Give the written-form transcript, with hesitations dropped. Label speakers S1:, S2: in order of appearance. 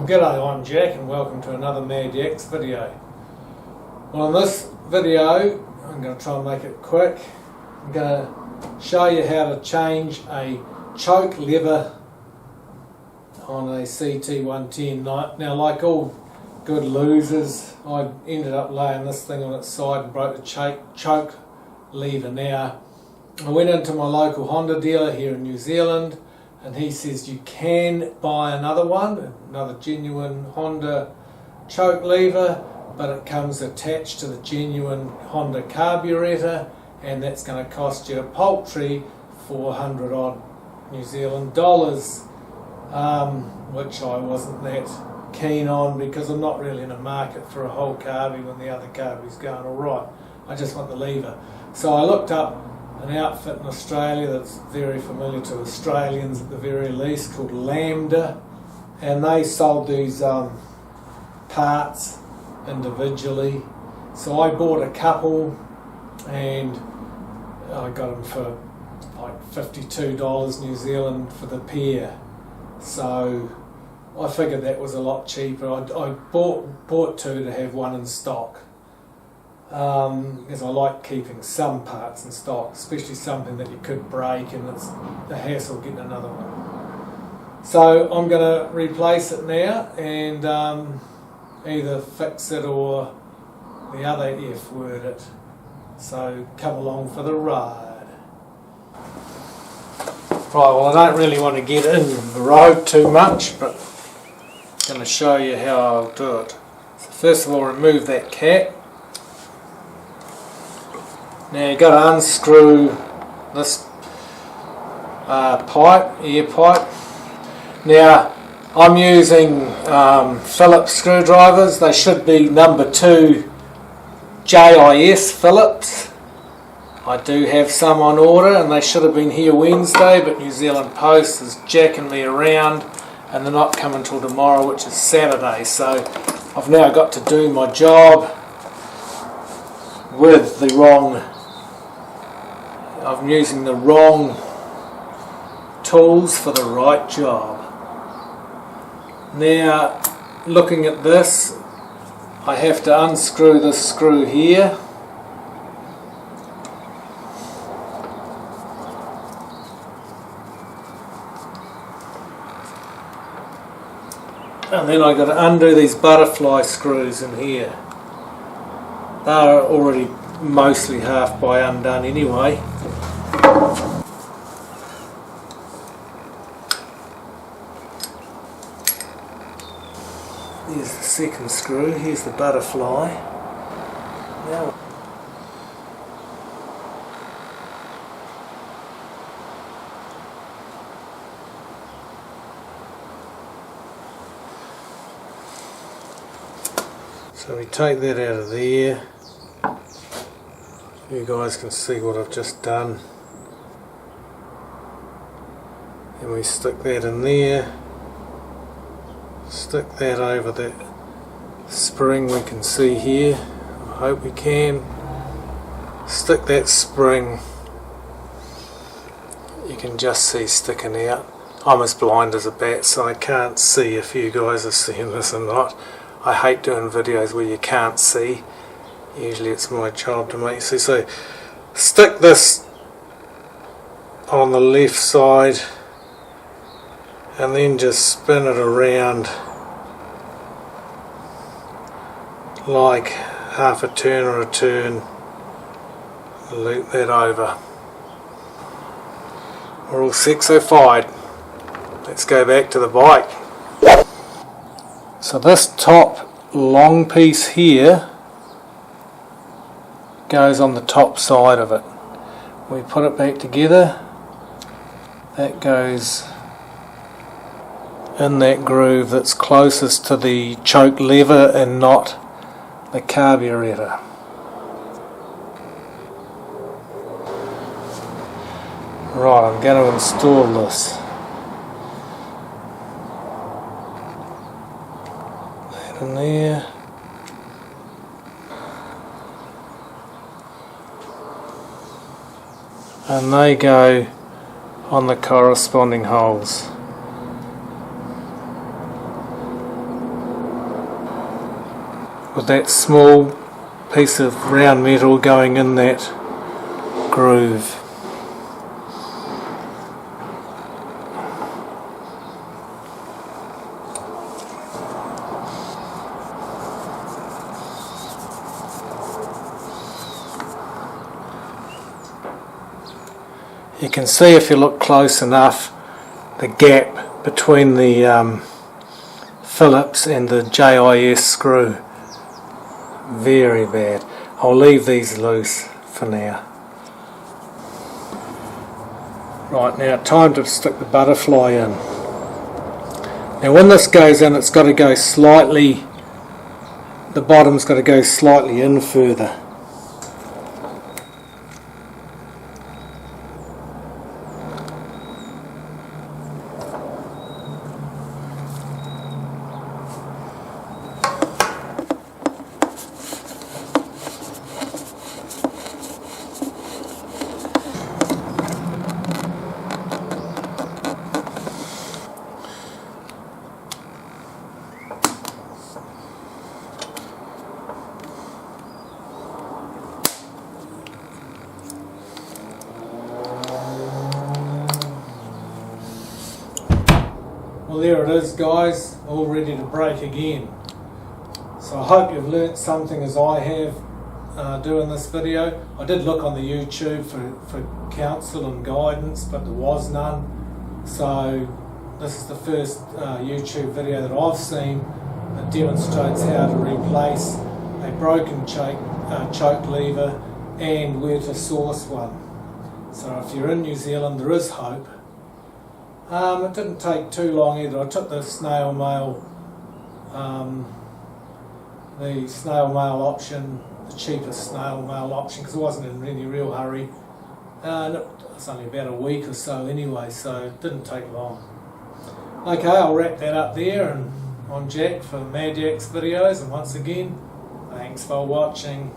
S1: G'day, I'm Jack and welcome to another Mad Yaks video. Well, in this video, I'm going to try and make it quick. I'm going to show you how to change a choke lever on a CT110. Now, like all good losers, I ended up laying this thing on its side and broke the choke lever. Now, I went into my local Honda dealer here in New Zealand, and he says you can buy another one, another genuine Honda choke lever, but it comes attached to the genuine Honda carburetor, and that's going to cost you a paltry 400 odd New Zealand dollars, which I wasn't that keen on because I'm not really in a market for a whole carby when the other carby's going alright. I just want the lever. So I looked up an outfit in Australia that's very familiar to Australians at the very least, called Lambda, and they sold these parts individually. So I bought a couple and I got them for like $52 New Zealand for the pair. So I figured that was a lot cheaper. I bought two to have one in stock. Because I like keeping some parts in stock, especially something that you could break and it's the hassle getting another one. So I'm going to replace it now and either fix it or the other F word it. So come along for the ride. Right, well, I don't really want to get in the road too much, but I'm going to show you how I'll do it. So first of all, remove that cap. Now you've got to unscrew this ear pipe. Now I'm using Phillips screwdrivers. They should be number 2 JIS Phillips. I do have some on order and they should have been here Wednesday, but New Zealand Post is jacking me around and they're not coming till tomorrow, which is Saturday. So I've now got to do my job with the wrong. I'm using the wrong tools for the right job. Now, looking at this, I have to unscrew this screw here. And then I've got to undo these butterfly screws in here. They're already mostly half by undone anyway. Here's the second screw, here's the butterfly. Now so we take that out of there. You guys can see what I've just done. And we stick that in there. Stick that over that spring we can see here. I hope we can. Stick that spring, you can just see sticking out. I'm as blind as a bat, so I can't see if you guys are seeing this or not. I hate doing videos where you can't see. Usually it's my job to make you see. So stick this on the left side and then just spin it around like half a turn or a turn. Loop that over. We're all sexified. Let's go back to the bike. So this top long piece here goes on the top side of it. We put it back together. That goes in that groove that's closest to the choke lever and not the carburetor. Right, I'm going to install this. That in there. And they go on the corresponding holes. with that small piece of round metal going in that groove. You can see, if you look close enough, the gap between the Phillips and the JIS screw. Very bad. I'll leave these loose for now. Right, now time to stick the butterfly in. Now when this goes in, it's got to go slightly, the bottom's got to go slightly in further. Well, there it is, guys, all ready to break again. So I hope you've learnt something as I have doing this video. I did look on the YouTube for counsel and guidance, but there was none. So this is the first YouTube video that I've seen that demonstrates how to replace a broken choke lever and where to source one. So if you're in New Zealand, there is hope. It didn't take too long either. I took the snail mail option, the cheapest snail mail option, because I wasn't in any real hurry. And it was only about a week or so anyway, so it didn't take long. Okay, I'll wrap that up there, and on Jack for Mad Jack's videos, and once again, thanks for watching.